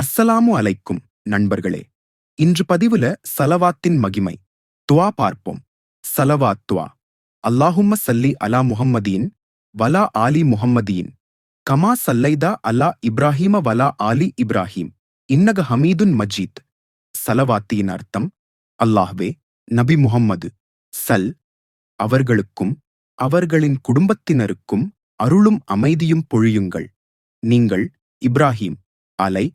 அஸ்ஸலாமு அலைக்கும் நண்பர்களே. இன்று பதிவுல சலவாத்தின் மகிமை துவா பார்ப்போம். சலவாத் துவா. அல்லாஹும்ம சல்லி அலா முஹம்மதீன் வலா ஆலி முஹம்மதீன் கமா சல்லைதா அலா இப்ராஹீம வலா ஆலி இப்ராஹீம் இன்னக ஹமீதுன் மஜீத். சலவாத்தியின் அர்த்தம்: அல்லாஹ்வே, நபி முஹம்மது சல் அவர்களுக்கும் அவர்களின் குடும்பத்தினருக்கும் அருளும் அமைதியும் பொழியுங்கள். நீங்கள் இப்ராஹீம் அலை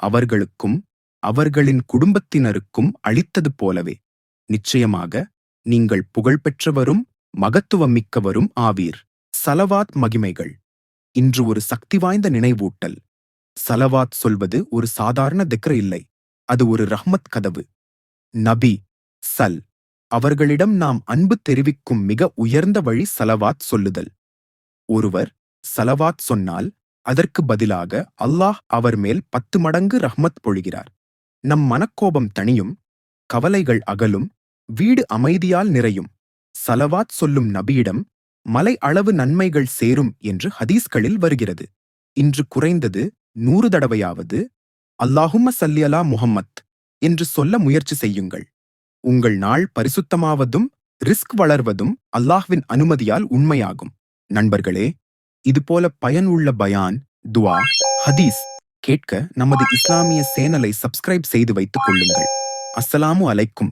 அவர்களுக்கும் அவர்களின் குடும்பத்தினருக்கும் அளித்தது போலவே நிச்சயமாக நீங்கள் புகழ்பெற்றவரும் மகத்துவமிக்கவரும் ஆவீர். சலவாத் மகிமைகள். இன்று ஒரு சக்தி வாய்ந்த நினைவூட்டல். சலவாத் சொல்வது ஒரு சாதாரண திக்ர் இல்லை, அது ஒரு ரஹ்மத் கதவு. நபி சல் அவர்களிடம் நாம் அன்பு தெரிவிக்கும் மிக உயர்ந்த வழி சலவாத் சொல்லுதல். ஒருவர் சலவாத் சொன்னால் அதற்கு பதிலாக அல்லாஹ் அவர் மேல் 10 மடங்கு ரஹ்மத் பொழிகிறார். நம் மனக்கோபம் தணியும், கவலைகள் அகலும், வீடு அமைதியால் நிறையும். சலவாத் சொல்லும் நபியிடம் மலை அளவு நன்மைகள் சேரும் என்று ஹதீஸ்களில் வருகிறது. இன்று குறைந்தது 100 தடவையாவது அல்லாஹும்ம சல்லி அலா முஹம்மத் என்று சொல்ல முயற்சி செய்யுங்கள். உங்கள் நாள் பரிசுத்தமாவதும் ரிஸ்க் வளர்வதும் அல்லாஹ்வின் அனுமதியால் உண்மையாகும். நண்பர்களே, இதுபோல பயனுள்ள பயான், துவா, ஹதீஸ் கேட்க நமது இஸ்லாமிய சேனலை சப்ஸ்கிரைப் செய்து வைத்துக் கொள்ளுங்கள். அஸ்ஸலாமு அலைக்கும்.